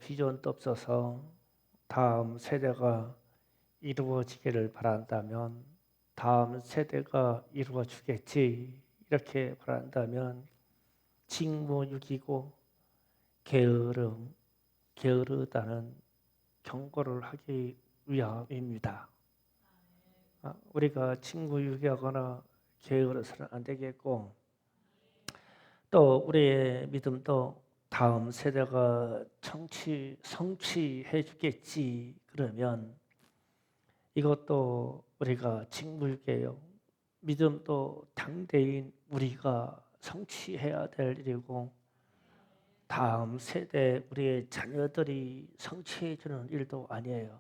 비전도 없어서 다음 세대가 이루어지기를 바란다면 다음 세대가 이루어 주겠지 이렇게 바란다면 직무유기고 게으르다는 경고를 하기 위함입니다. 우리가 직무유기하거나 게으르서는 안 되겠고, 또 우리의 믿음도 다음 세대가 성취해 주겠지 그러면 이것도 우리가 직무유기예요. 믿음도 당대인 우리가 성취해야 될 일이고 다음 세대 우리의 자녀들이 성취해 주는 일도 아니에요.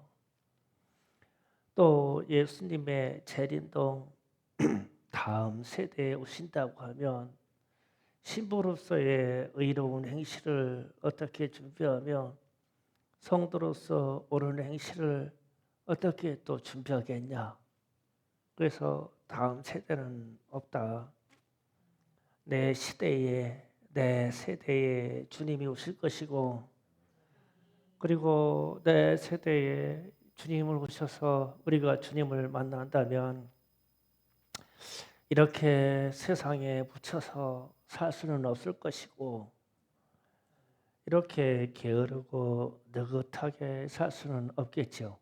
또 예수님의 재림도 다음 세대에 오신다고 하면 신부로서의 의로운 행실을 어떻게 준비하며 성도로서 옳은 행실을 어떻게 또 준비하겠냐. 그래서 다음 세대는 없다. 내 시대에 내 세대에 주님이 오실 것이고 그리고 내 세대에 주님을 오셔서 우리가 주님을 만난다면 이렇게 세상에 묻혀서 살 수는 없을 것이고 이렇게 게으르고 느긋하게 살 수는 없겠죠.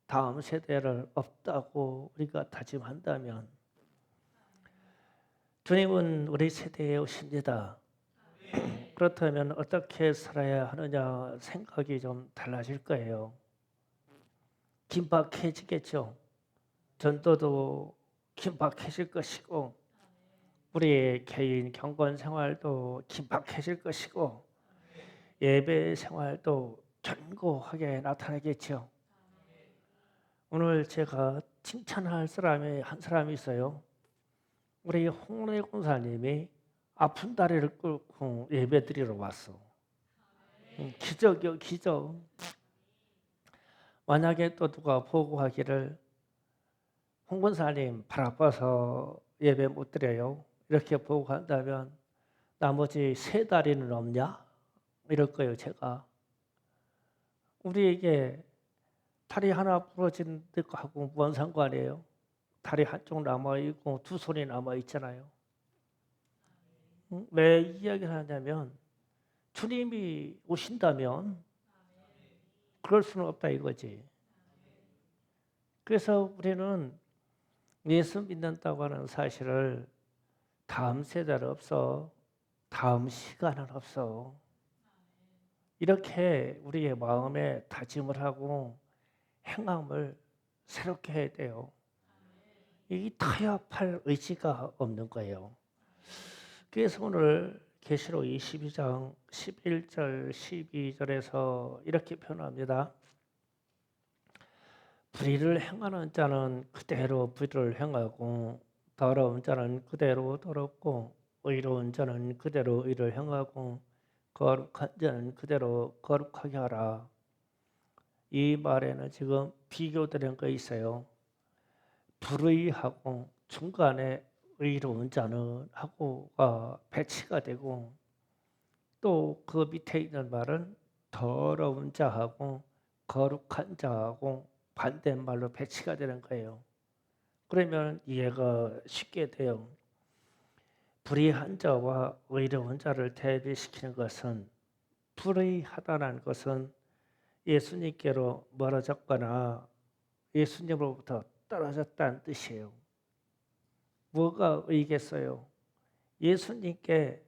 다음 세대를 없다고 우리가 다짐한다면 주님은 우리 세대에 오십니다. 그렇다면 어떻게 살아야 하느냐 생각이 좀 달라질 거예요. 긴박해지겠죠. 전도도 긴박해질 것이고 우리의 개인 경건 생활도 긴박해질 것이고 예배 생활도 견고하게 나타나겠죠. 오늘 제가 칭찬할 사람이 한 사람이 있어요. 우리 홍래 권사님이 아픈 다리를 끌고 예배 드리러 왔어. 기적이요, 기적. 만약에 또 누가 보고하기를 홍 권사님 발 아파서 예배 못 드려요. 이렇게 보고한다면 나머지 세 다리는 없냐? 이럴 거예요, 제가. 우리에게 다리 하나 부러진 것하고 무슨 상관이에요? 다리 한쪽 남아있고 두 손이 남아있잖아요. 왜 이 이야기를 하냐면 주님이 오신다면 그럴 수는 없다 이거지. 그래서 우리는 예수 믿는다고 하는 사실을 다음 세대는 없어. 다음 시간은 없어. 이렇게 우리의 마음에 다짐을 하고 행함을 새롭게 해야 돼요. 이 타협할 의지가 없는 거예요. 그래서 오늘 계시록 22장 11절 12절에서 이렇게 표현합니다. 불의를 행하는 자는 그대로 불의를 행하고 더러운 자는 그대로 더럽고 의로운 자는 그대로 의를 행하고 거룩한 자는 그대로 거룩하게 하라. 이 말에는 지금 비교되는 거 있어요. 불의하고 중간에 의로운 자는 하고가 배치가 되고 또 그 밑에 있는 말은 더러운 자하고 거룩한 자하고 반대말로 배치가 되는 거예요. 그러면 이해가 쉽게 돼요. 불의한 자와 의로운 자를 대비시키는 것은 불의하다는 것은 예수님께로 멀어졌거나 예수님으로부터 떨어졌다는 뜻이에요. 뭐가 의겠어요? 예수님께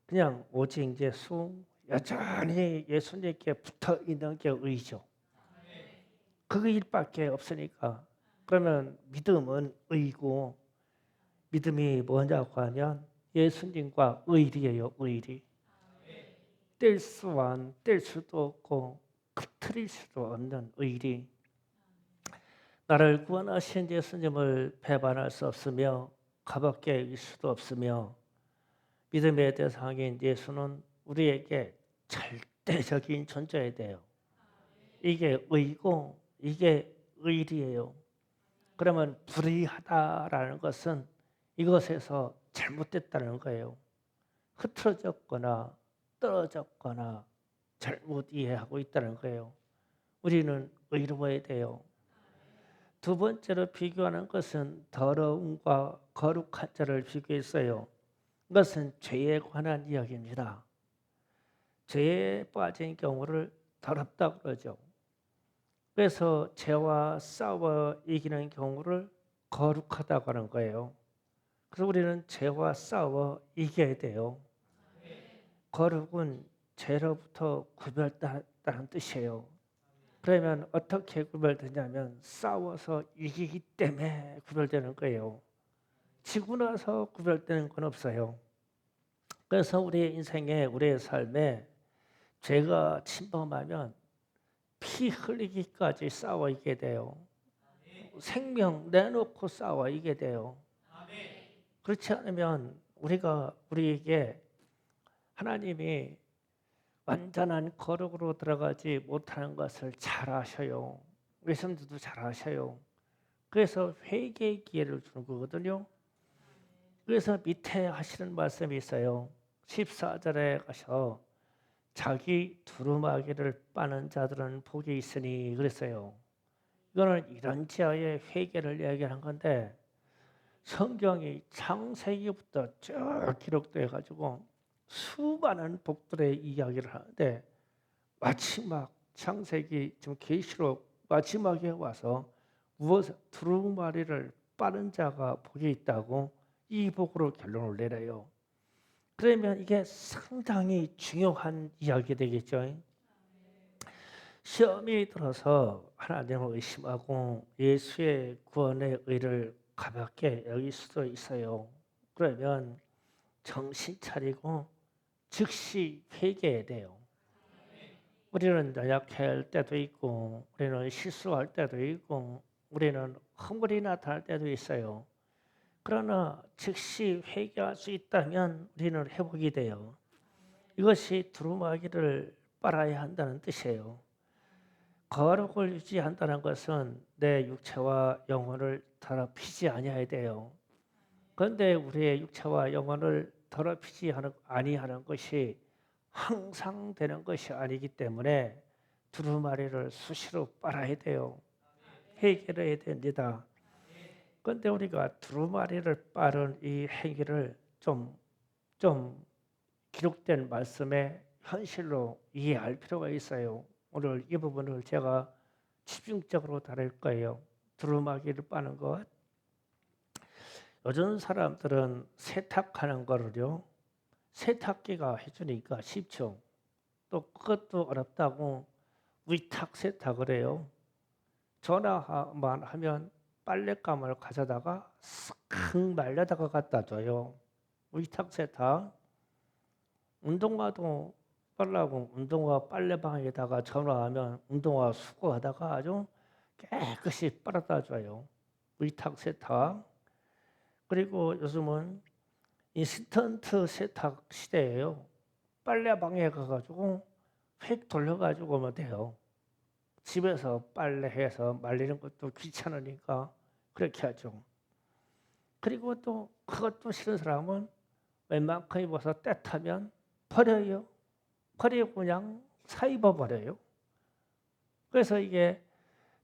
그냥 오직 여전히 예수님께 붙어 있는 게 의죠. 그 일밖에 없으니까. 그러면 믿음은 의고 믿음이 뭐냐고 하면 예수님과 의리예요. 의리. 뗄 수도 없고 흐트릴 수도 없는 의리. 나를 구원하신 예수님을 배반할 수 없으며 가볍게 여길 수도 없으며 믿음의 대상인 예수는 우리에게 절대적인 존재여야 돼요. 이게 의고 이게 의리예요. 그러면 불의하다라는 것은 이것에서 잘못됐다는 거예요. 흐트러졌거나 떨어졌거나 잘못 이해하고 있다는 거예요. 우리는 의로워야 돼요. 두 번째로 비교하는 것은 더러움과 거룩한 자를 비교했어요. 이것은 죄에 관한 이야기입니다. 죄에 빠진 경우를 더럽다고 그러죠. 그래서 죄와 싸워 이기는 경우를 거룩하다고 하는 거예요. 그래서 우리는 죄와 싸워 이겨야 돼요. 거룩은 죄로부터 구별된다는 뜻이에요. 그러면 어떻게 구별되냐면 싸워서 이기기 때문에 구별되는 거예요. 지고 나서 구별되는 건 없어요. 그래서 우리의 인생에, 우리의 삶에 죄가 침범하면 피 흘리기까지 싸워 이게 돼요. 생명 내놓고 싸워 이게 돼요. 그렇지 않으면 우리에게 하나님이 완전한 거룩으로 들어가지 못하는 것을 잘 아셔요. 외성들도 잘 아셔요. 그래서 회개의 기회를 주는 거거든요. 그래서 밑에 하시는 말씀이 있어요. 14절에 가서 자기 두루마기를 빠는 자들은 복이 있으니 그랬어요. 이거는 이런 지하의 회개를 이야기하는 건데 성경이 창세기부터 쭉 기록돼 가지고 수많은 복들의 이야기를 하는데 마지막 창세기 지금 계시록 마지막에 와서 무엇 두루마리를 빠는 자가 복이 있다고 이 복으로 결론을 내려요. 그러면 이게 상당히 중요한 이야기 되겠죠. 시험이 들어서 하나님을 의심하고 예수의 구원의 의를 가볍게 여길 수도 있어요. 그러면 정신 차리고 즉시 회개해야 돼요. 우리는 연약할 때도 있고 우리는 실수할 때도 있고 우리는 허물이 나타날 때도 있어요. 그러나 즉시 회개할 수 있다면 우리는 회복이 돼요. 이것이 두루마기를 빨아야 한다는 뜻이에요. 거룩을 유지한다는 것은 내 육체와 영혼을 더럽히지 아니해야 돼요. 그런데 우리의 육체와 영혼을 더럽히지 아니하는 것이 항상 되는 것이 아니기 때문에 두루마리를 수시로 빨아야 돼요. 회개를 해야 됩니다. 그런데 우리가 두루마리를 빠른 이 행위를 좀 기록된 말씀의 현실로 이해할 필요가 있어요. 오늘 이 부분을 제가 집중적으로 다룰 거예요. 두루마기를 빠는 것. 요즘 사람들은 세탁하는 거를요. 세탁기가 해주니까 쉽죠. 또 그것도 어렵다고 위탁 세탁을 해요. 전화만 하면 빨랫감을 가져다가 쓱 말려다가 갖다 줘요. 위탁 세탁. 운동화도 빨라고 운동화 빨래방에다가 전화하면 운동화 수거하다가 아주 깨끗이 빨아다 줘요. 위탁 세탁. 그리고 요즘은 인스턴트 세탁 시대예요. 빨래방에 가가지고 휙 돌려가지고 오면 돼요. 집에서 빨래해서 말리는 것도 귀찮으니까 그렇게 하죠. 그리고 또 그것도 싫은 사람은 웬만큼 입어서 때 타면 버려요. 버리고 그냥 사입어 버려요. 그래서 이게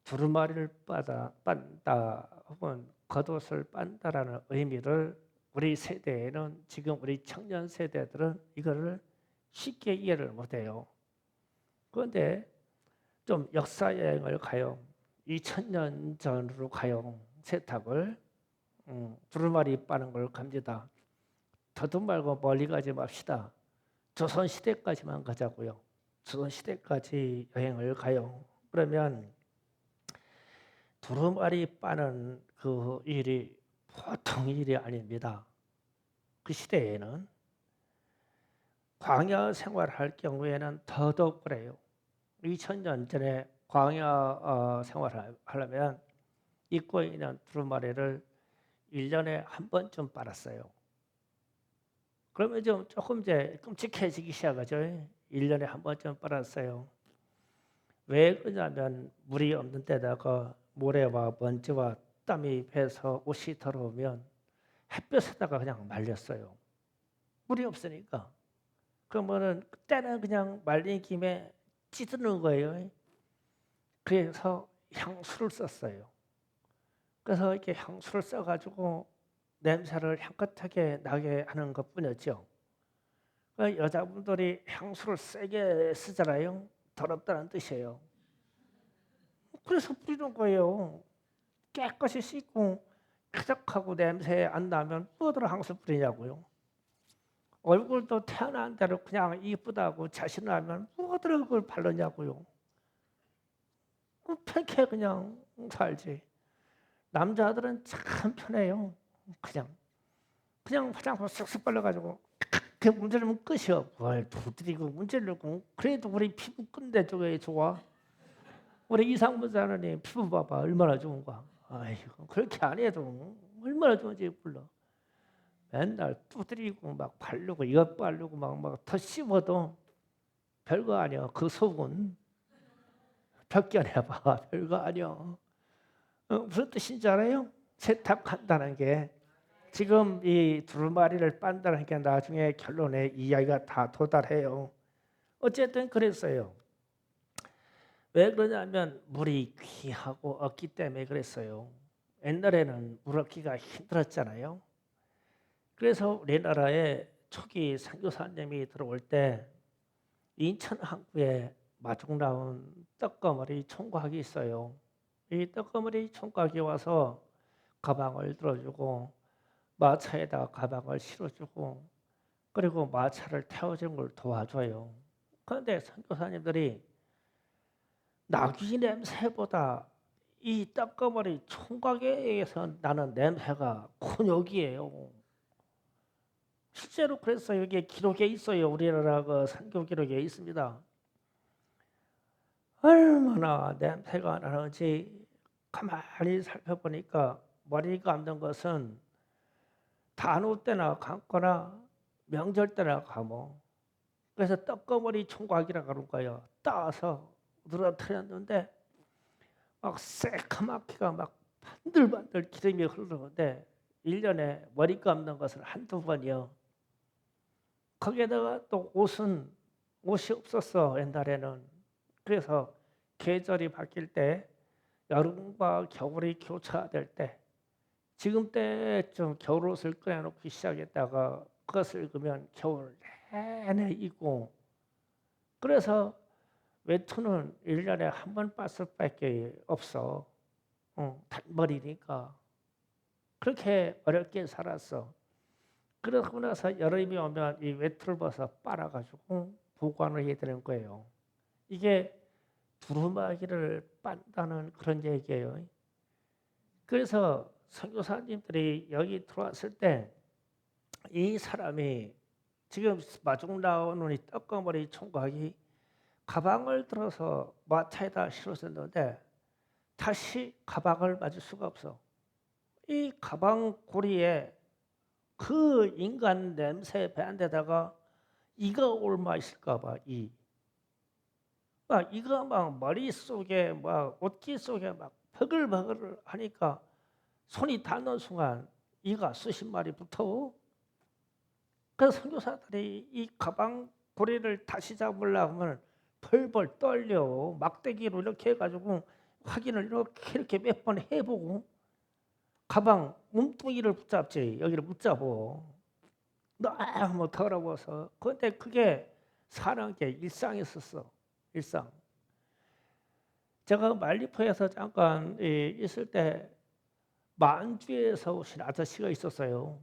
두루마리를 빤다 혹은 겉옷을 빤다라는 의미를 우리 세대에는 지금 우리 청년 세대들은 이거를 쉽게 이해를 못해요. 그런데 좀 역사 여행을 가요. 2000년 전으로 가요. 세탁을 두루마리 빠는 걸 갑니다. 더도 말고 멀리 가지 맙시다. 조선시대까지만 가자고요. 조선시대까지 여행을 가요. 그러면 두루마리 빠는 그 일이 보통 일이 아닙니다. 그 시대에는 광야 생활할 경우에는 더더욱 그래요. 2000년 전에 광야 생활을 하려면 입고 있는 두루마리를 1년에 한 번쯤 빨았어요. 그러면 좀 조금 이제 끔찍해지기 시작하죠. 1년에 한 번쯤 빨았어요. 왜 그러냐면 물이 없는 데다가 모래와 먼지와 땀이 배서 옷이 더러우면 햇볕에다가 그냥 말렸어요. 물이 없으니까. 그러면은 그때는 그냥 말린 김에 찌드는 거예요. 그래서 향수를 썼어요. 그래서 이렇게 향수를 써가지고 냄새를 향긋하게 나게 하는 것뿐이었죠. 여자분들이 향수를 세게 쓰잖아요. 더럽다는 뜻이에요. 그래서 뿌리는 거예요. 깨끗이 씻고 쾌적하고 냄새 안 나면 뭐더러 향수 뿌리냐고요. 얼굴도 태어난 대로 그냥 이쁘다고 자신하면 뭐더러 그걸 바르냐고요. 편케 그냥 살지. 남자들은 참 편해요. 그냥 화장품 쓱쓱 발라가지고 그 문제는 끝이요. 뭘 두드리고 문제르고 그래도 우리 피부 끝내 쪽에 좋아. 우리 이상무자는 피부 봐봐 얼마나 좋은가. 아이고 그렇게 안 해도 얼마나 좋은지 몰라. 맨날 두드리고 막 바르고 이것 바르고 막 더 씹어도 별거 아니야. 그 속은 벗겨내봐. 별거 아니야. 무슨 뜻인지 알아요? 세탁한다는 게 지금 이 두루마리를 빤다는 게 나중에 결론에 이야기가 다 도달해요. 어쨌든 그랬어요. 왜 그러냐면 물이 귀하고 없기 때문에 그랬어요. 옛날에는 물 얻기가 힘들었잖아요. 그래서 우리나라에 초기 선교사님이 들어올 때 인천 항구에 마중 나온 떡거머리 총각이 있어요. 이 떡거머리 총각이 와서 가방을 들어주고 마차에다가 가방을 실어주고 그리고 마차를 태워주는 걸 도와줘요. 그런데 선교사님들이 나귀 냄새보다 이 떡거머리 총각에서 나는 냄새가 곤욕이에요. 실제로 그랬어요. 이게 기록에 있어요. 우리나라 그 선교 기록에 있습니다. 얼마나 냄새가 나는지 가만히 살펴보니까 머리 감는 것은 단오 때나 감거나 명절 때나 감어. 그래서 떡거머리 총각이라고 그런 거예요. 따서 늘어뜨렸는데 막 새카맣게가 막 반들반들 기름이 흐르는데 1년에 머리 감는 것은 한두 번이요. 거기에다가 또 옷이 없었어 옛날에는. 그래서 계절이 바뀔 때 여름과 겨울이 교차될 때 지금 때좀 겨울옷을 꺼내놓기 시작했다가 그것을 입으면 겨울 내내 입고 그래서 외투는 1년에 한 번 봤을 밖에 없어. 단벌이니까. 그렇게 어렵게 살았어. 그러고 나서 여름이 오면 이 외투를 벗어 빨아가지고 보관을 해야 되는 거예요. 이게 두루마기를 빤다는 그런 얘기예요. 그래서 선교사님들이 여기 들어왔을 때 이 사람이 지금 마중 나오는 이 떡거머리 총각이 가방을 들어서 마차에다 실었었는데 다시 가방을 맞을 수가 없어. 이 가방 고리에 그 인간 냄새 배한데다가 이가 옮아 있을까 봐 이가 막 머릿속에 막 옷깃 속에 막 버글버글 하니까 손이 닿는 순간 이가 수십 마리 붙어. 그래서 선교사들이 이 가방 고리를 다시 잡으려고 하면 벌벌 떨려. 막대기로 이렇게 해가지고 확인을 이렇게 몇 번 해보고 가방 몸뚱이를 붙잡지 여기를 붙잡어. 너무 더러워서. 그런데 그게 사는 게 일상이었었어. 일상. 제가 말리포에서 잠깐 있을 때 만주에서 오신 아저씨가 있었어요.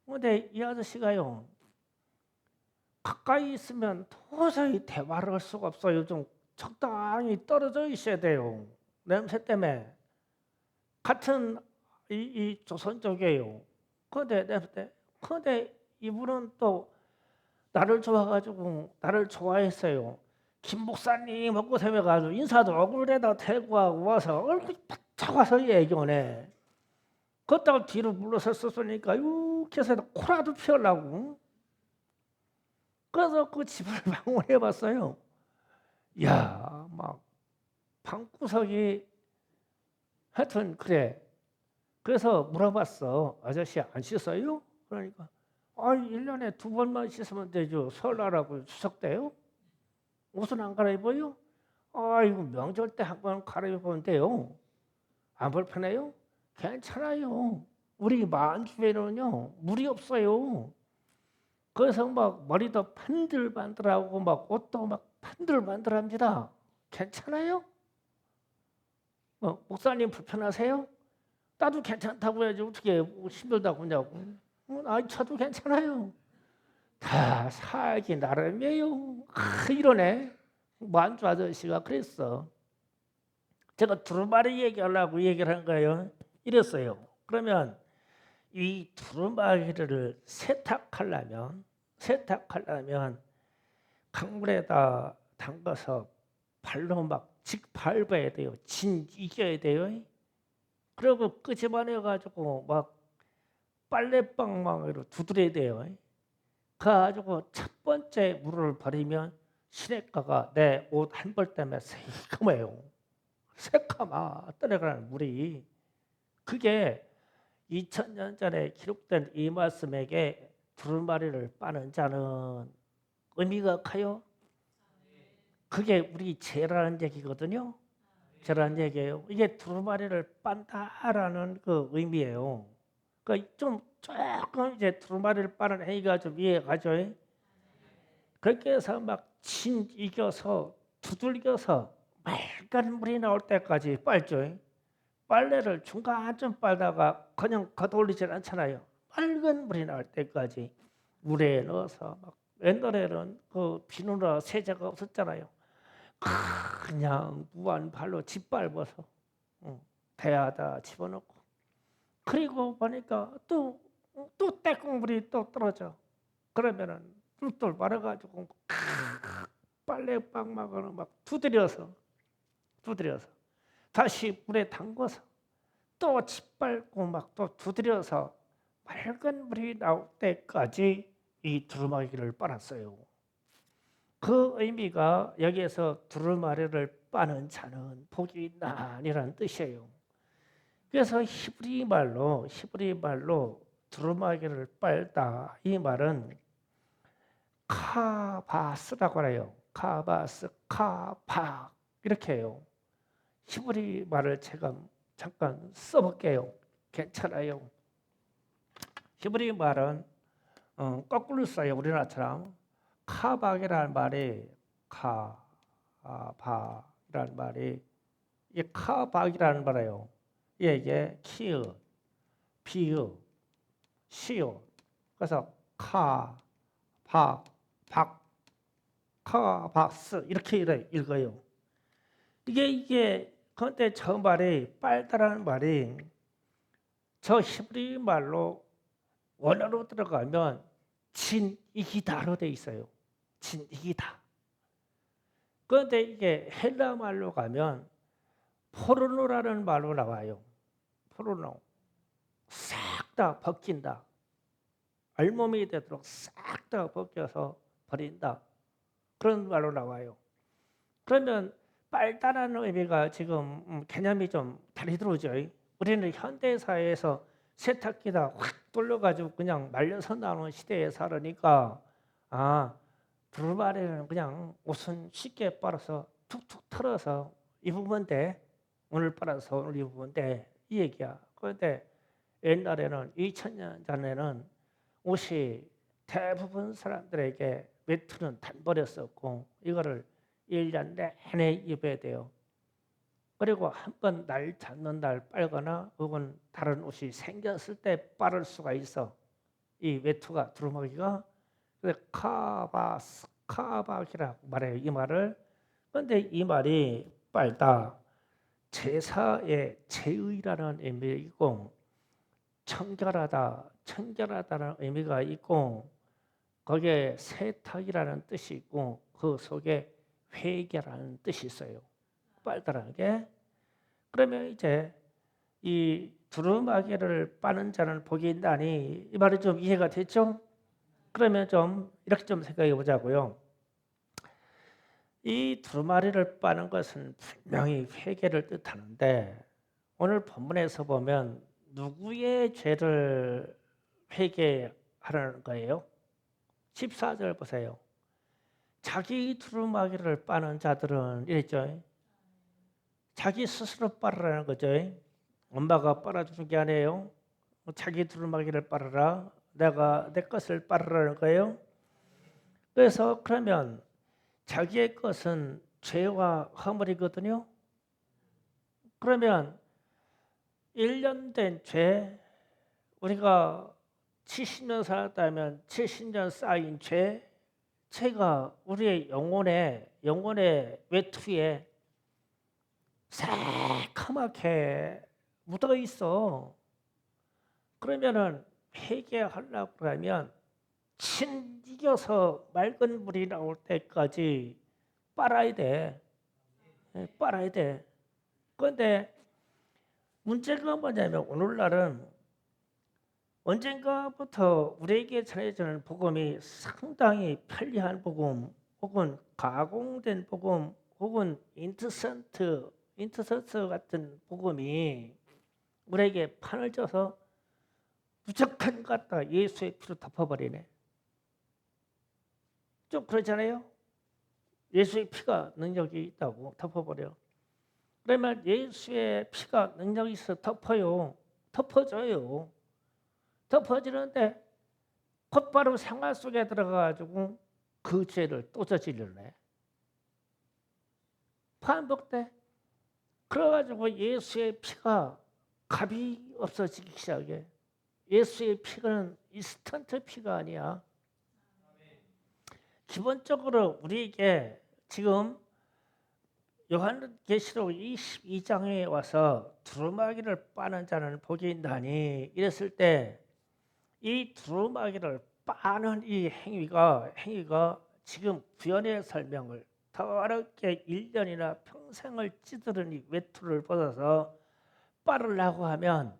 근데 이 아저씨가요. 가까이 있으면 도저히 대화를 할 수가 없어요. 좀 적당히 떨어져 있어야 돼요. 냄새 때문에. 같은 이 조선족이에요. 그런데 이분은 또 나를 좋아가지고 나를 좋아했어요. 김 목사님 먹고 새매가지고 인사도 얼굴에다 대고 하고 와서 얼굴 바짝 와서 얘기하네. 그렇다고 뒤로 물러섰으니까 이렇게 해서 코라도 피우려고. 그래서 그 집을 방문해 봤어요. 야, 막 방구석이 하여튼 그래. 그래서 물어봤어. 아저씨 안 씻어요? 그러니까 아이 1년에 2번만 씻으면 되죠. 설날하고 추석 때요? 옷은 안 갈아입어요? 아이고 명절 때 한 번 갈아입으면 돼요. 안 불편해요? 괜찮아요. 우리 만주에는요 물이 없어요. 그래서 막 머리도 반들반들하고 막 옷도 막 반들반들합니다. 괜찮아요? 목사님 불편하세요? 나도 괜찮다고 해야지 어떻게 힘들다고 하냐고. 아이 저도 괜찮아요. 다 살기 나름이에요. 이러네. 만주 아저씨가 그랬어. 제가 두루마리 얘기하려고 얘기를 한 거예요. 이랬어요. 그러면 이 두루마리를 세탁하려면 강물에다 담가서 발로 막 밟아야 돼요. 이겨야 돼요. 그리고 끄집어내 가지고 막 빨래방망이로 두드려야 돼요. 그래가지고 첫 번째 물을 버리면 시냇가가 내 옷 한 벌 때문에 새까매요. 새까마 떠내가는 물이. 그게 2000년 전에 기록된 이 말씀에게 두루마리를 빠는 자는 의미가 커요. 그게 우리 죄라는 얘기거든요. 죄라는 얘기예요. 이게 두루마리를 빤다라는 그 의미예요. 그러니까 좀 조금 이제 두루마리를 빠는 행위가 좀 이해가죠. 그렇게 해서 막 이겨서 두들겨서 맑은 물이 나올 때까지 빨죠. 빨래를 중간쯤 빨다가 그냥 걷어올리질 않잖아요. 맑은 물이 나올 때까지 물에 넣어서 막 옛날에는 그 비누나 세제가 없었잖아요. 그냥 무한 발로 짓밟아서 대야다 집어넣고 그리고 보니까 또 떼국물이 또 떨어져. 그러면은 똘똘 말아가지고 빨래방망이로 막 두드려서 다시 물에 담궈서 또 짓밟고 막 또 두드려서 맑은 물이 나올 때까지 이 두루마기를 빨았어요. 그 의미가 여기에서 두루마리를 빠는 자는 복이 있나니라는 뜻이에요. 그래서 히브리 말로 두루마기를 빨다 이 말은 카바스라고 해요. 카바스, 카박 이렇게 해요. 히브리 말을 제가 잠깐 써볼게요. 괜찮아요. 히브리 말은 거꾸로 써요. 우리나라처럼. 카박이라는 말이 카박이라는 말이 이 카박이라는 말이에요. 이게 키읔, 비읍, 시옷. 그래서 박, 카박스 이렇게 읽어요. 이게 그런데 저 말이 빨다라는 말이 저 히브리 말로 원어로 들어가면 진이기다로 돼 있어요. 진이기다. 그런데 이게 헬라 말로 가면 포르노라는 말로 나와요. 포르노. 싹 다 벗긴다. 알몸이 되도록 싹 다 벗겨서 버린다. 그런 말로 나와요. 그러면 빨다라는 의미가 지금 개념이 좀 다리 들어오죠. 우리는 현대사회에서 세탁기다 확 돌려가지고 그냥 말려서 나오는 시대에 살으니까 두루마리는 그냥 옷은 쉽게 빨아서 툭툭 털어서 입으면 돼. 오늘 빨아서 오늘 입으면 돼. 이 얘기야. 그런데 옛날에는 2000년 전에는 옷이 대부분 사람들에게 외투는 단벌이었었고 이거를 1년 내내 입어야 돼요. 그리고 한 번 날 잡는 날 빨거나 혹은 다른 옷이 생겼을 때 빠를 수가 있어. 이 외투가 두루마기가. 그래서 카박이라고 말해요. 이 말을. 그런데 이 말이 빨다. 제사의 제의라는 의미이고 청결하다는 의미가 있고 거기에 세탁이라는 뜻이 있고 그 속에 회개라는 뜻이 있어요. 빨다라는 게. 그러면 이제 이 두루마기를 빠는 자는 복이 있나니 이 말이 좀 이해가 됐죠? 그러면 좀 이렇게 좀 생각해 보자고요. 이 두루마리를 빠는 것은 분명히 회개를 뜻하는데 오늘 본문에서 보면 누구의 죄를 회개하라고 하라는 거예요. 14절 보세요. 자기 두루마기를 빠는 자들은 이랬죠. 자기 스스로 빨으라는 거죠. 엄마가 빨아주는 게 아니에요. 자기 두루마기를 빨아라. 내가 내 것을 빨으라는 거예요. 그래서 그러면 자기의 것은 죄와 허물이거든요. 그러면 1년 된 죄, 우리가 70년 살았다면 70년 쌓인 죄가 우리의 영혼의 외투에 새카맣게 묻어 있어. 그러면은 회개하려고 하면 이겨서 맑은 물이 나올 때까지 빨아야 돼. 빨아야 돼. 그런데 문제가 뭐냐면 오늘날은 언젠가부터 우리에게 전해지는 복음이 상당히 편리한 복음, 혹은 가공된 복음, 혹은 인터센트 같은 복음이 우리에게 판을 쪄서 무조건 갖다 예수의 피로 덮어버리네. 좀 그렇잖아요. 예수의 피가 능력이 있다고 덮어버려. 그러면 예수의 피가 능력이 있어 덮어줘요. 덮어지는데 곧바로 생활 속에 들어가가지고 그 죄를 또 저지르네. 반복돼. 그래가지고 예수의 피가 값이 없어지기 시작해. 예수의 피는 인스턴트 피가 아니야. 기본적으로 우리에게 지금 요한계시록 22장에 와서 두루마기를 빠는 자는 복이 있나니 이랬을 때 이 두루마기를 빠는 이 행위가 지금 구원의 설명을 더럽게 1년이나 평생을 찌드른 이 외투를 벗어서 빠르려고 하면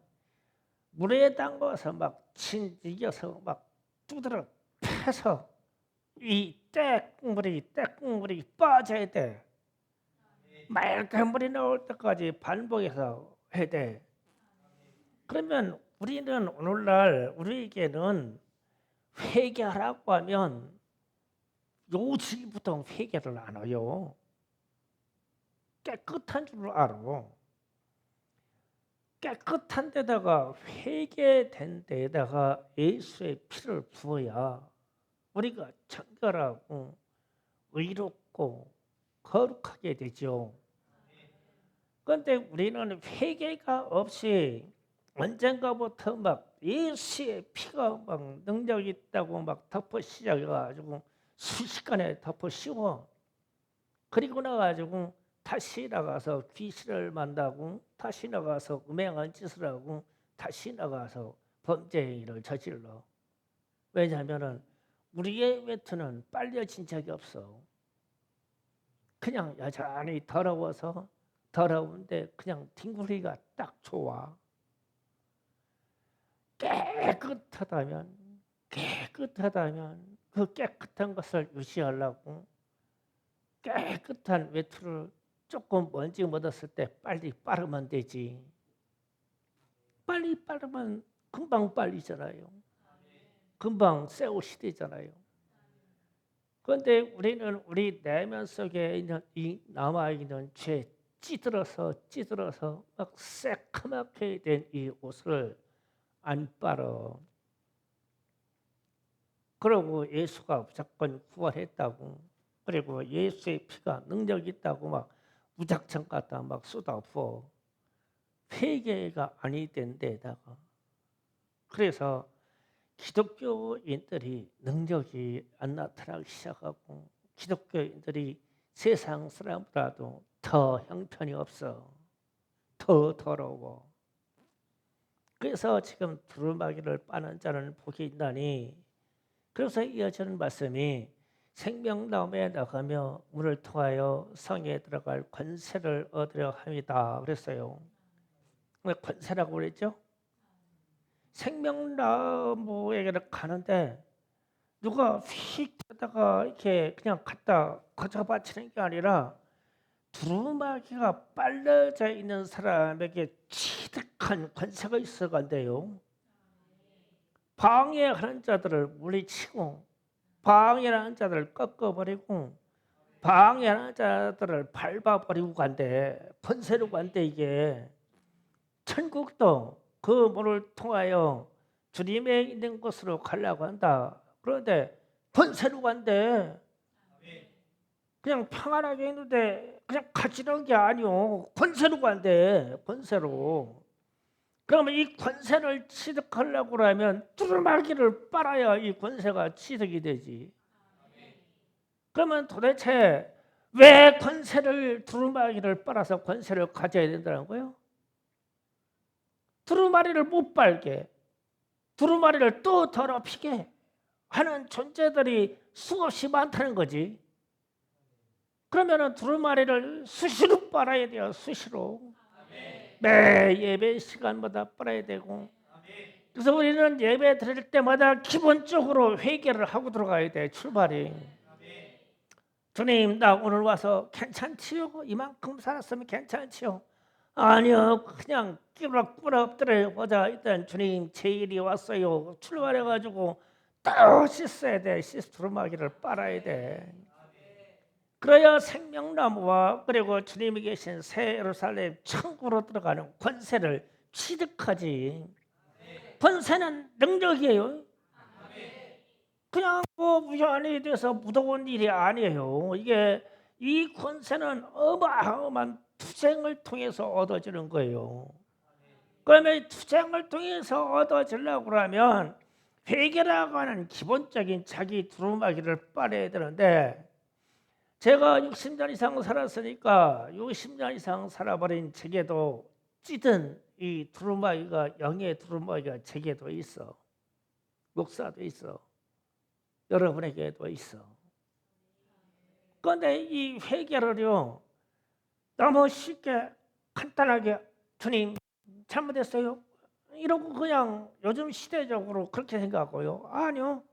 물에 담가서 막 이겨서 막 두드러 패서 이 때국물이 빠져야 돼. 맑은 물이 나올 때까지 반복해서 해야 돼. 그러면 우리는 오늘날 우리에게는 회개하라고 하면 요지부터 회개를 안 해요. 깨끗한 줄 알아. 깨끗한 데다가 회개된 데다가 예수의 피를 부어야 우리가 정결하고 의롭고 거룩하게 되죠. 그런데 우리는 회개가 없이 언젠가부터 막 예수의 피가 막 능력이 있다고 막 덮어 씌워가지고 순식간에 덮어 씌워. 그리고 나가지고 다시 나가서 귀신을 만나고 다시 나가서 음행한 짓을 하고 다시 나가서 범죄를 저질러. 왜냐하면 우리의 외투는 빨려진 적이 없어. 그냥 여전히 더러워서 더러운데 그냥 뒹굴기가 딱 좋아. 깨끗하다면 그 깨끗한 것을 유지하려고 깨끗한 외투를 조금 먼지 묻었을 때 빨리 빠르면 되지. 빨리 빠르면 금방 빨리잖아요. 금방 새 옷이 되잖아요. 그런데 우리는 우리 내면 속에 있는 이 남아있는 죄 찌들어서 막 새카맣게 된 이 옷을 안 빨어. 그러고 예수가 무조건 구원했다고, 그리고 예수의 피가 능력이 있다고 막 무작정 갖다 막 쏟아부어. 회개가 아니 된 데다가. 그래서 기독교인들이 능력이 안 나타나기 시작하고 기독교인들이 세상 사람보다도 더 형편이 없어. 더 더러워. 그래서 지금 두루마기를 빠는 자는 복이 있나니, 그래서 이어지는 말씀이 생명나무에 나가며 문을 통하여 성에 들어갈 권세를 얻으려 함이다 그랬어요. 왜 권세라고 그랬죠? 생명나무에게 가는데 누가 휙 하다가 이렇게 그냥 갖다 거저 바치는 게 아니라 두루마기가 빨려져 있는 사람에게 취득한 권세가 있어 간대요. 방해하는 자들을 물리치고 방해하는 자들을 꺾어버리고 방해하는 자들을 밟아버리고 간대. 권세로 간대. 이게 천국도 그 문을 통하여 주님의 있는 곳으로 가려고 한다. 그런데 권세로 간대. 그냥 평안하게 있는데 그냥 가지는 게 아니오. 권세로 간대. 권세로. 그러면 이 권세를 취득하려고 하면 두루마기를 빨아야 이 권세가 취득이 되지. 그러면 도대체 왜 권세를 두루마기를 빨아서 권세를 가져야 된다는 거예요? 두루마리를 못 빨게, 두루마리를 또 더럽히게 하는 존재들이 수없이 많다는 거지. 그러면 두루마리를 수시로 빨아야 돼요. 수시로. 매 예배 시간마다 빨아야 되고. 그래서 우리는 예배 드릴 때마다 기본적으로 회개를 하고 들어가야 돼. 출발이. 주님, 나 오늘 와서 괜찮지요? 이만큼 살았으면 괜찮지요? 아니요, 그냥 끼부락끼부락 엎드려보자. 일단 주님 제 일이 왔어요. 출발해가지고 또 씻어야 돼. 두루마기를 빨아야 돼. 그래야 생명나무와 그리고 주님이 계신 새 예루살렘 천국으로 들어가는 권세를 취득하지. 권세는 능력이에요. 그냥 뭐 우연히 돼서 무더운 일이 아니에요. 이게 이 권세는 어마어마한 투쟁을 통해서 얻어지는 거예요. 그러면 투쟁을 통해서 얻어지려고 하면 회개라고 하는 기본적인 자기 두루마기를 빨아야 되는데, 제가 60년 이상 살았으니까 60년 이상 살아버린 제게도 찌든 이 두루마기가, 영의 두루마기가 제게도 있어. 목사도 있어. 여러분에게도 있어. 그런데 이 회개를요, 너무 쉽게 간단하게 주님 잘못했어요 이러고 그냥 요즘 시대적으로 그렇게 생각하고요. 아니요,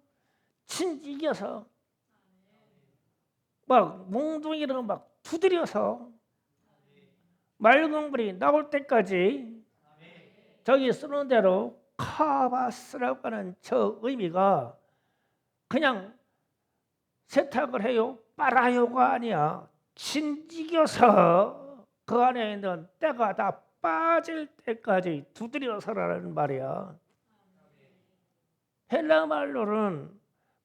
이겨서 막 몽둥이로 막 두드려서 맑은 물이 나올 때까지 저기 쓰는 대로 카바스라고 하는 저 의미가 그냥 세탁을 해요, 빨아요가 아니야. 진지겨서 그 안에 있는 때가 다 빠질 때까지 두드려서라는 말이야. 헬라 말로는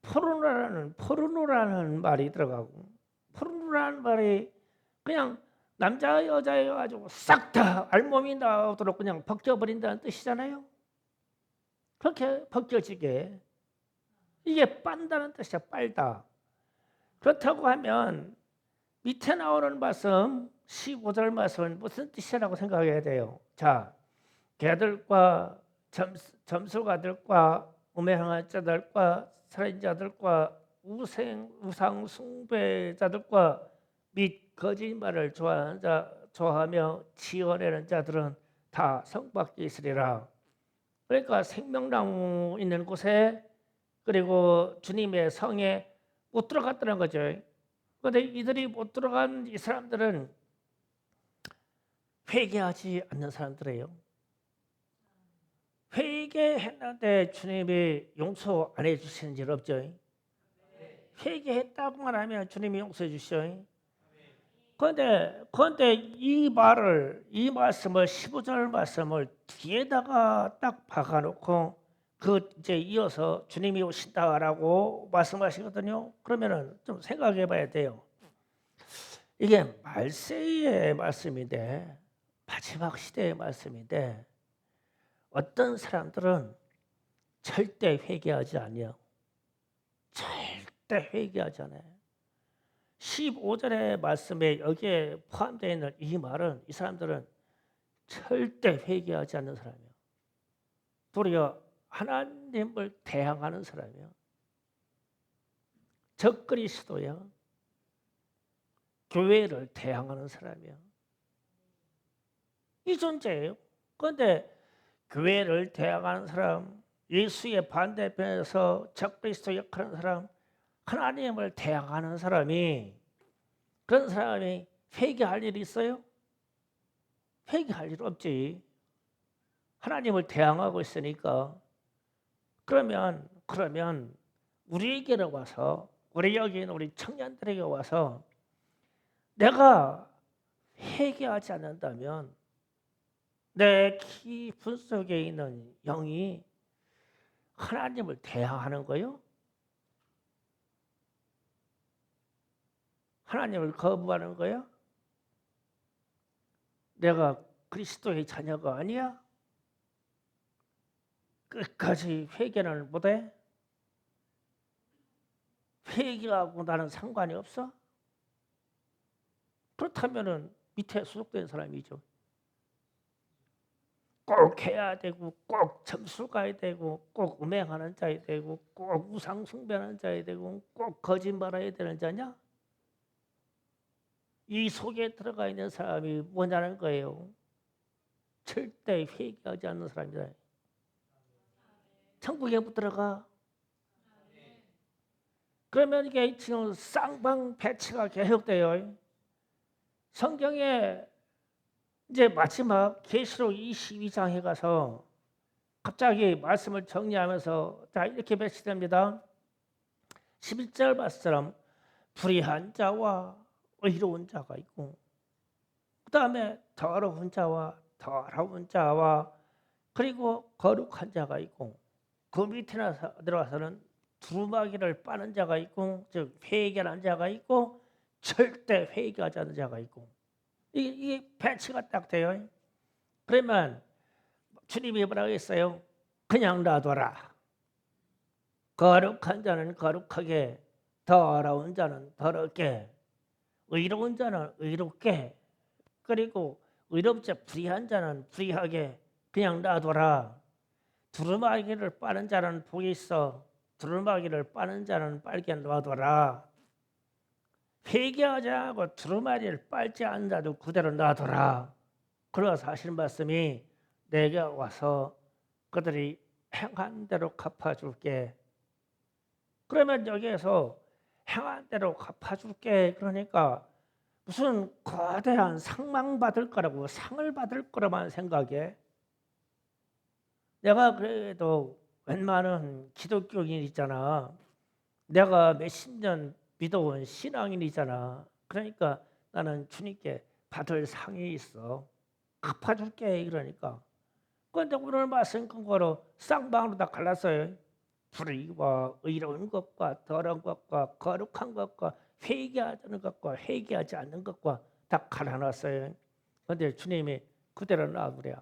포르노라는 말이 들어가고, 포르노라는 말이 그냥 남자 여자여가지고 싹 다 알몸이 나오도록 그냥 벗겨버린다는 뜻이잖아요. 그렇게 벗겨지게, 이게 빤다는 뜻이야. 빨다. 그렇다고 하면 밑에 나오는 말씀 15절 말씀은 무슨 뜻이라고 생각해야 돼요? 자, 개들과 점술가들과 우매행한 자들과 살인자들과 우상 숭배자들과 및 거짓말을 좋아하며 지어내는 자들은 다 성밖에 있으리라. 그러니까 생명나무 있는 곳에, 그리고 주님의 성에 못 들어갔다는 거죠. 그런데 이들이 못 들어간 이 사람들은 회개하지 않는 사람들이에요. 회개했는데 주님이 용서 안 해주시는 일 없죠. 회개했다고만 하면 주님이 용서해 주시죠. 그런데 이 말씀을 15절 말씀을 뒤에다가 딱 박아놓고 그 이제 이어서 주님이 오신다라고 말씀하시거든요. 그러면은 좀 생각해봐야 돼요. 이게 말세의 말씀인데, 마지막 시대의 말씀인데, 어떤 사람들은 절대 회개하지 않아요. 절대 회개하지 않아요. 15절의 말씀에 여기에 포함되어 있는 이 말은, 이 사람들은 절대 회개하지 않는 사람이에요. 도리어 하나님을 대항하는 사람이에요. 적그리스도야. 교회를 대항하는 사람이에요. 이 존재예요. 그런데 교회를 대항하는 사람, 예수의 반대편에서 적그리스도 역할하는 사람, 하나님을 대항하는 사람이, 그런 사람이 회개할 일이 있어요? 회개할 일 없지. 하나님을 대항하고 있으니까. 그러면 우리에게로 와서 우리 여기 있는 우리 청년들에게 와서 내가 회개하지 않는다면 내 깊은 속에 있는 영이 하나님을 대항하는 거요? 하나님을 거부하는 거요? 내가 그리스도의 자녀가 아니야? 끝까지 회개는 못해? 회개하고 나는 상관이 없어? 그렇다면 밑에 소속된 사람이죠. 꼭 해야 되고 꼭 점수 가야 되고 꼭 음행하는 자야 되고 꼭 우상 숭배하는 자야 되고 꼭 거짓말해야 되는 자냐? 이 속에 들어가 있는 사람이 뭐냐는 거예요. 절대 회개하지 않는 사람이다. 천국에 못 들어가. 그러면 이게 지금 쌍방 배치가 계속돼요. 성경에 이제 마지막 계시록 22장에 가서 갑자기 말씀을 정리하면서 자 이렇게 배치됩니다. 11절 말씀처럼 불의한 자와 의로운 자가 있고 그 다음에 더러운 자와 그리고 거룩한 자가 있고 그 밑에 들어가서는 두루마기를 빠는 자가 있고 즉 회개하는 자가 있고 절대 회개하지 않는 자가 있고 이게 배치가 딱 돼요. 그러면 주님이 뭐라고 했어요? 그냥 놔둬라. 거룩한 자는 거룩하게, 더러운 자는 더럽게, 의로운 자는 의롭게, 그리고 의롭지 불의한 자는 불의하게 그냥 놔둬라. 두루마기를 빠는 자는 복이 있어. 두루마기를 빠는 자는 빨게 놔둬라. 회개하지 않고 두루마기를 빨지 않는 자도 그대로 놔둬라. 그러면서 하시는 말씀이 내게 와서 그들이 행한 대로 갚아줄게. 그러면 여기에서 행한 대로 갚아줄게. 그러니까 무슨 거대한 상망 받을 거라고 상을 받을 거라만 생각해. 내가 그래도 웬만한 기독교인 있잖아. 내가 몇십 년 믿어온 신앙인이잖아. 그러니까 나는 주님께 받을 상이 있어. 갚아줄게 그러니까. 그런데 오늘 말씀 근거로 쌍방으로 다 갈랐어요. 불의와 의로운 것과 더러운 것과 거룩한 것과 회개하는 것과 회개하지 않는 것과 다 갈라놨어요. 그런데 주님이 그대로 놔두래요.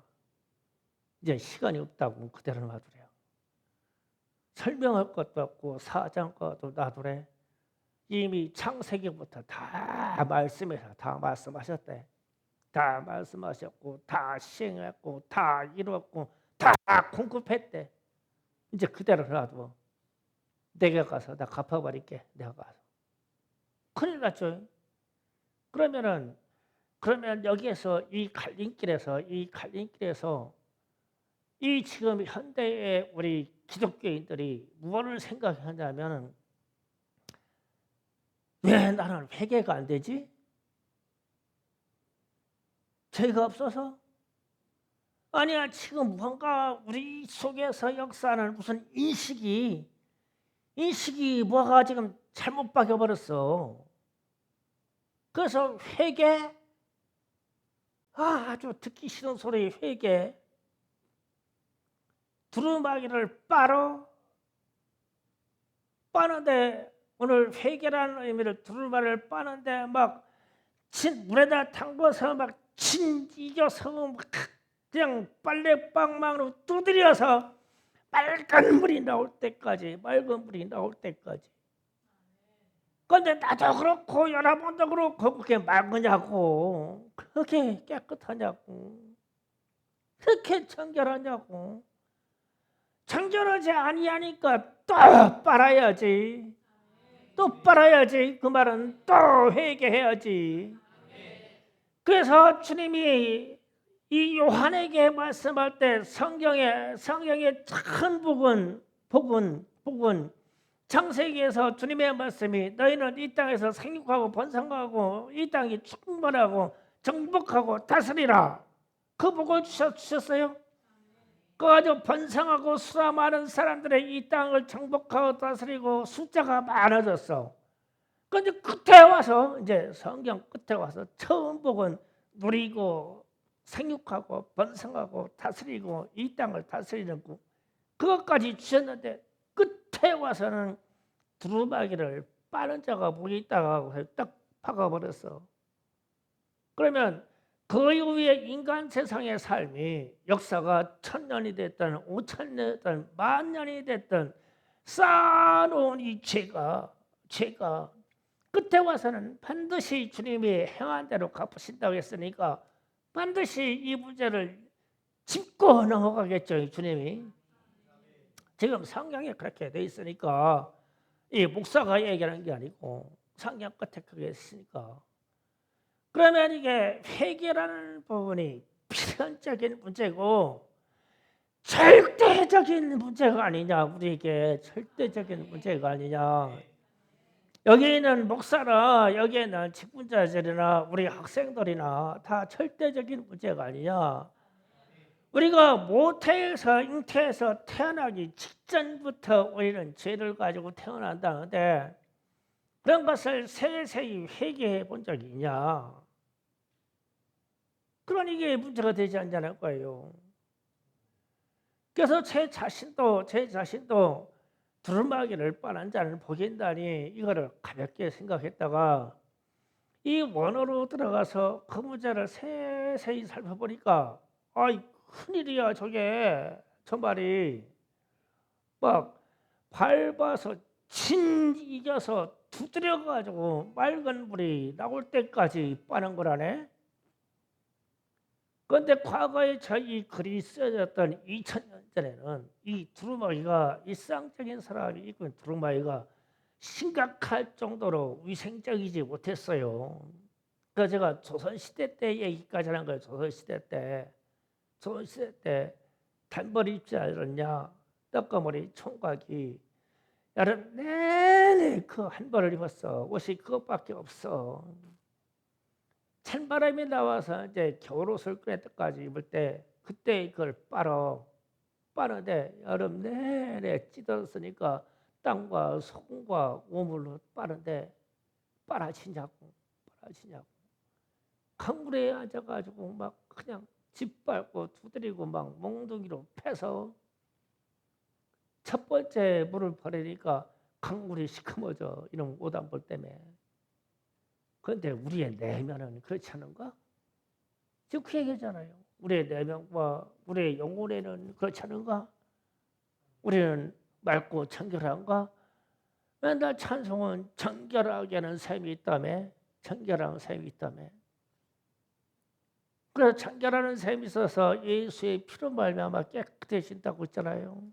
이제 시간이 없다고 그대로 놔두래요. 설명할 것도 없고 사장 것도 놔두래. 이미 창세기부터 다 말씀해서 다 말씀하셨대. 다 말씀하셨고 다 시행했고 다 이루었고 다 공급했대. 이제 그대로 놔둬. 내가 가서 나 갚아버릴게. 내가 가서. 큰일 났죠. 그러면 여기에서 이 갈림길에서 이 지금 현대의 우리 기독교인들이 무엇을 생각하냐면 왜 나는 회개가 안 되지? 죄가 없어서? 아니야, 지금 뭔가 우리 속에서 역사하는 무슨 인식이 뭐가 지금 잘못 박여버렸어. 그래서 회개? 아주 듣기 싫은 소리 회개. 두루마기를 빠는데 오늘 회개라는 의미를 두루마기를 빠는데 막 물에다 담궈서 막 이겨서 그냥 빨래방망으로 두드려서 맑은 물이 나올 때까지 그런데 나도 그렇고 여러분도 그렇고 그렇게 맑으냐고 그렇게 깨끗하냐고 그렇게 청결하냐고 청결하지 아니하니까 또 빨아야지 그 말은 또 회개해야지. 그래서 주님이 이 요한에게 말씀할 때 성경의 큰 복은 창세기에서 주님의 말씀이 너희는 이 땅에서 생육하고 번성하고 이 땅이 충만하고 정복하고 다스리라 그 복을 주셨어요. 아주 번성하고 수가 많은 사람들의 이 땅을 정복하고 다스리고 숫자가 많아졌어. 그런데 끝에 와서 이제 성경 끝에 와서 처음 복은 누리고 생육하고 번성하고 다스리고 이 땅을 다스리는 그것까지 주셨는데 끝에 와서는 두루마기를 빠는 자가 복이 있다고 해서 딱 박아버렸어. 그러면 그 이후에 인간 세상의 삶이 역사가 1000년이 됐든 5000년이 됐든 10,000년이 됐든 쌓아놓은 이 죄가 끝에 와서는 반드시 주님이 행한 대로 갚으신다고 했으니까 반드시 이 문제를 짚고 넘어가겠죠. 주님이 지금 성경에 그렇게 돼 있으니까 이 목사가 얘기하는 게 아니고 성경 끝에 그게 있으니까 그러면 이게 회개라는 부분이 필연적인 문제고 절대적인 문제가 아니냐. 우리에게 절대적인 문제가 아니냐. 여기 있는 목사나 여기 있는 직분자들이나 우리 학생들이나 다 절대적인 문제가 아니냐. 우리가 모태에서 잉태에서 태어나기 직전부터 우리는 죄를 가지고 태어난다는데 그런 것을 세세히 회개해 본 적이 있냐. 그런 이게 문제가 되지 않냐는 거예요. 그래서 제 자신도 두루마기를 뻔한 자는 복인다니 이거를 가볍게 생각했다가 이 원어로 들어가서 그 문제를 세세히 살펴보니까 아이 큰일이야. 저게 저 말이 막 밟아서 친 이겨서 두드려 가지고 맑은 물이 나올 때까지 빠는 거라네. 그런데 과거에 저희 글이 쓰여졌던 2000년 전에는 이 두루마기가 일상적인 사람이 입고 있는 두루마기가 심각할 정도로 위생적이지 못했어요. 그래서 제가 조선시대 때 얘기까지 하는 거예요. 조선시대 때 단벌 입지 않았냐. 떡가머리 총각이 여름 내내 그 한 벌을 입었어. 옷이 그것밖에 없어. 찬바람이 나와서 이제 겨울옷을 꺼낼 때까지 입을 때 그때 그걸 빠는데 여름 내내 찌들었으니까 땅과 소금과 오물로 빠는데 빨아치냐고 강물에 앉아가지고 막 그냥 짓밟고 두드리고 막 몽둥이로 패서 첫 번째 물을 버리니까 강물이 시커머져. 이런 오단벌 때문에. 그런데 우리의 내면은 그렇지 않은가? 지금 그 얘기잖아요. 우리의 내면과 우리의 영혼에는 그렇지 않은가? 우리는 맑고 청결한가? 맨날 찬송은 청결하게 하는 셈이 있다며. 청결한 셈이 있다며. 그래서 청결하는 셈이 있어서 예수의 피로 말미암아 깨끗해진다고 했잖아요.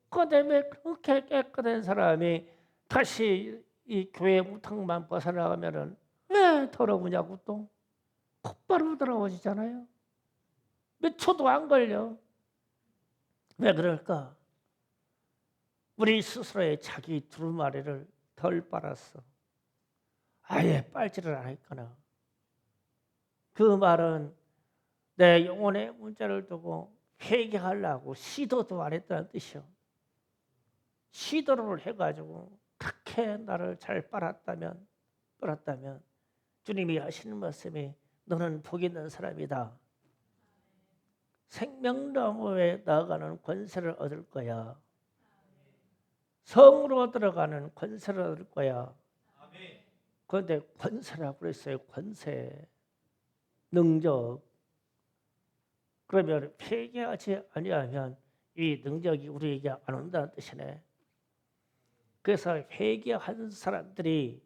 그다음에 그렇게 깨끗한 사람이 다시 이 교회 무탕만 벗어나가면은 왜 더러우냐고 또 곧바로 더러워지잖아요. 몇 초도 안 걸려. 왜 그럴까? 우리 스스로의 자기 두루마리를 덜 빨았어. 아예 빨지를 않았거나. 그 말은 내 영혼의 문제를 두고 회개하려고 시도도 안 했다는 뜻이요. 시도를 해가지고 그렇게 나를 잘 빨았다면 주님이 하시는 말씀이 너는 복 있는 사람이다. 생명나무에 나아가는 권세를 얻을 거야. 성으로 들어가는 권세를 얻을 거야. 그런데 권세라고 그랬어요. 권세, 능력. 그러면 회개하지 아니하면 이 능력이 우리에게 안 온다는 뜻이네. 그래서 회개한 사람들이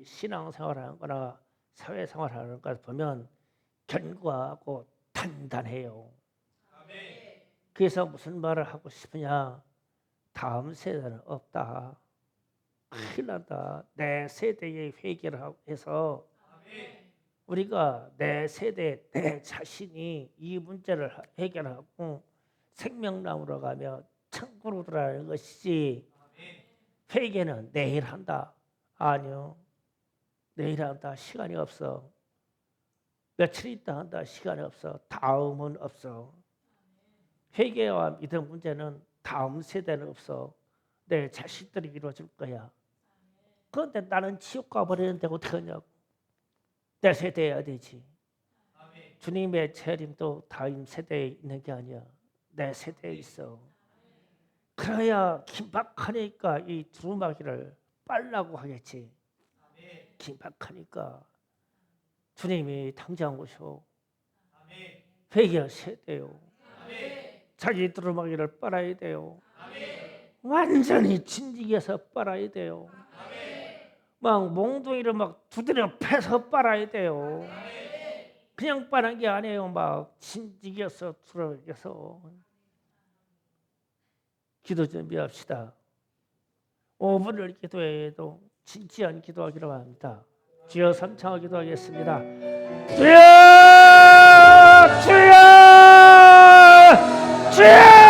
신앙생활하는 거나 사회생활하는 걸 보면 견고하고 단단해요. 그래서 무슨 말을 하고 싶으냐. 다음 세대는 없다. 큰일 난다. 내 세대의 회개를 해서 우리가 내 세대, 내 자신이 이 문제를 해결하고 생명나무로 가며 천국으로 들어가는 것이지 회개는 내일 한다. 아니요. 내일 한다. 시간이 없어. 며칠 있다 한다. 시간이 없어. 다음은 없어. 회개와 믿음 문제는 다음 세대는 없어. 내 자식들이 이루어질 거야. 그런데 나는 지옥 가버리는데 어떡하냐고. 내 세대여야 되지. 주님의 재림도 다음 세대에 있는 게 아니야. 내 세대에 있어. 그래야 긴박하니까 이 두루마기를 빨라고 하겠지. 긴박하니까 주님이 당장 오셔. 회개하셔야 돼요. 자기 두루마기를 빨아야 돼요. 완전히 진지해서 빨아야 돼요. 막 몽둥이를 막 두드려 패서 빨아야 돼요. 그냥 빠는 게 아니에요. 막 진지해서 두드려서. 기도 준비합시다. 5분을 기도해도 진지한 기도하기로 합니다. 주여 삼창을 기도하겠습니다. 주여! 주여! 주여!